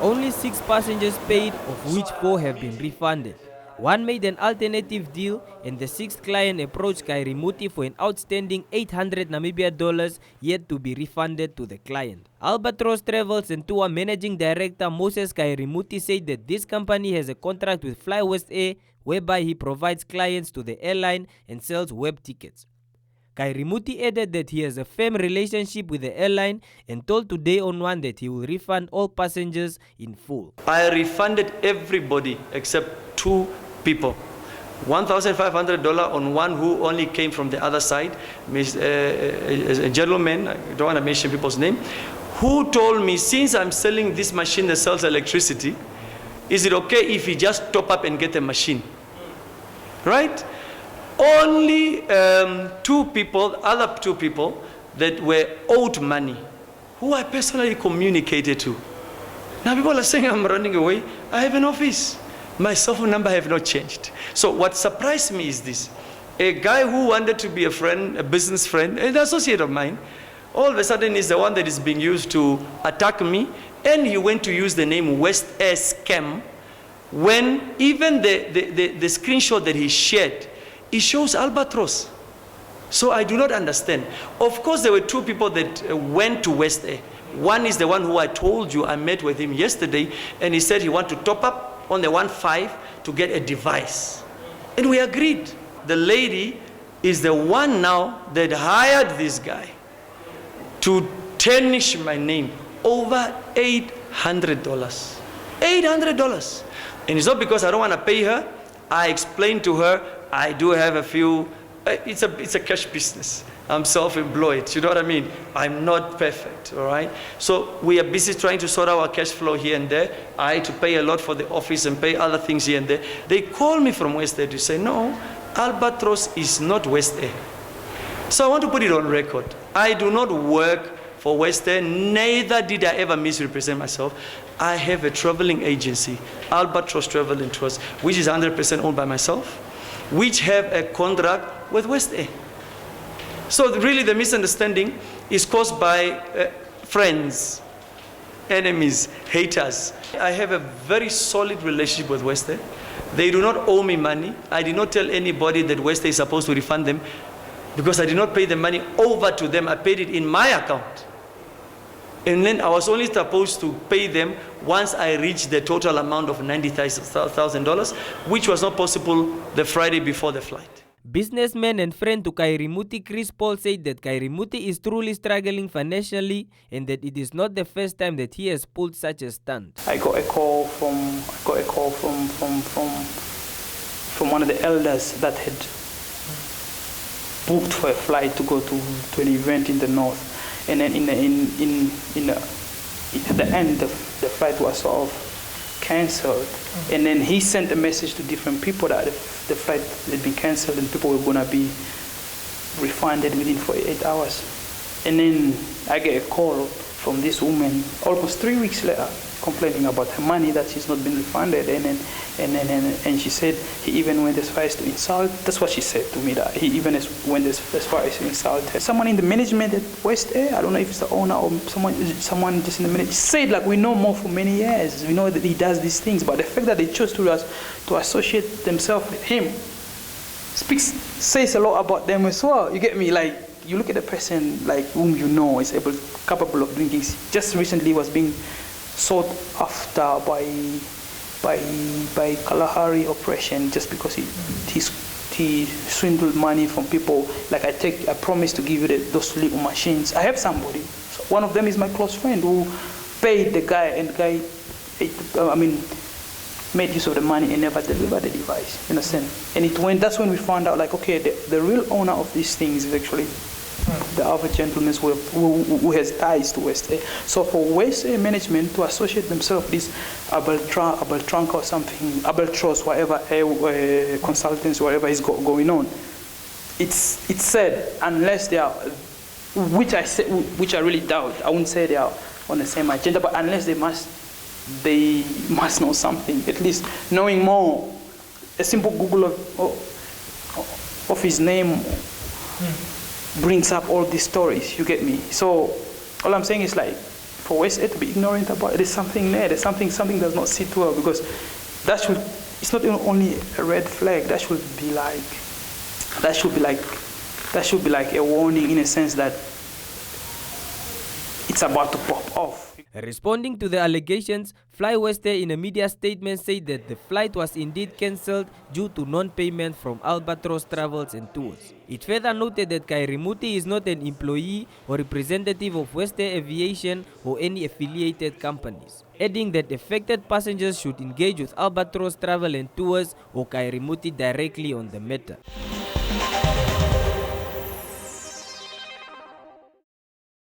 Only 6 passengers paid, of which 4 have been refunded. One made an alternative deal, and the 6th client approached Kairimuti for an outstanding 800 Namibia dollars yet to be refunded to the client. Albatross Travels and Tour Managing Director Moses Kairimuti said that this company has a contract with Fly West Air whereby he provides clients to the airline and sells web tickets. Kairimuti added that he has a firm relationship with the airline and told Today on One that he will refund all passengers in full. I refunded everybody except 2 people. $1,500 on one who only came from the other side, a gentleman, I don't want to mention people's name, who told me, since I'm selling this machine that sells electricity, is it okay if you just top up and get a machine? Right? Only 2 people, other 2 people that were owed money, who I personally communicated to. Now people are saying I'm running away. I have an office. My cell phone number have not changed. So what surprised me is this. A guy who wanted to be a friend, a business friend, an associate of mine, all of a sudden is the one that is being used to attack me, and he went to use the name West Air Scam, when even the screenshot that he shared, it shows Albatross. So I do not understand. Of course, there were 2 people that went to West Air. One is the one who I told you I met with him yesterday, and he said he wanted to top up on the 1.5 to get a device. And we agreed. The lady is the one now that hired this guy to tarnish my name over $800. $800. And it's not because I don't want to pay her. I explained to her, I do have a few, it's a cash business. I'm self-employed, you know what I mean? I'm not perfect, all right? So we are busy trying to sort out our cash flow here and there. I had to pay a lot for the office and pay other things here and there. They call me from West Air to say, no, Albatross is not West Air. So I want to put it on record. I do not work for West Air, neither did I ever misrepresent myself. I have a traveling agency, Albatross Travel and Trust, which is 100% owned by myself, which have a contract with West Air. So really the misunderstanding is caused by friends, enemies, haters. I have a very solid relationship with West Air. They do not owe me money. I did not tell anybody that West Air is supposed to refund them because I did not pay the money over to them. I paid it in my account. And then I was only supposed to pay them once I reached the total amount of $90,000, which was not possible the Friday before the flight. Businessman and friend to Kairimuti, Chris Paul, said that Kairimuti is truly struggling financially and that it is not the first time that he has pulled such a stunt. I got a call from one of the elders that had booked for a flight to go to an event in the north, and then at the end the flight was sort of cancelled, and then he sent a message to different people that the flight had been cancelled and people were going to be refunded within 48 hours. And then I get a call from this woman almost 3 weeks later complaining about her money that she's not been refunded, and she said he even went as far as to insult. That's what she said to me, that he even went as far as to insult her. Someone in the management at West Air, I don't know if it's the owner or someone just in the management, said like, we know more for many years, we know that he does these things, but the fact that they chose to associate themselves with him says a lot about them as well. You get me? Like, you look at a person like whom you know is capable of doing things. Just recently was being sought after by Kalahari operation just because he swindled money from people. Like I promised to give you those little machines. I have somebody. So one of them is my close friend who paid the guy, and the guy, made use of the money and never delivered the device. You understand? And that's when we found out, like, okay, the real owner of these things is actually the other gentleman who has ties to West Air. So for West Air management to associate themselves with this Abeltrunk or something, Albatross, whatever consultants, whatever is going on, it's said, unless they are, which I really doubt. I wouldn't say they are on the same agenda, but unless they must know something. At least knowing more, a simple Google of his name brings up all these stories. You get me? So all I'm saying is, like, for West Air to be ignorant about it, there's something there. There's something does not sit well, because it's not only a red flag. That should be like a warning, in a sense that it's about to pop off. Responding to the allegations, Fly West Air in a media statement said that the flight was indeed cancelled due to non-payment from Albatross Travels and Tours. It further noted that Kairimuti is not an employee or representative of West Air Aviation or any affiliated companies, adding that affected passengers should engage with Albatross Travel and Tours or Kairimuti directly on the matter.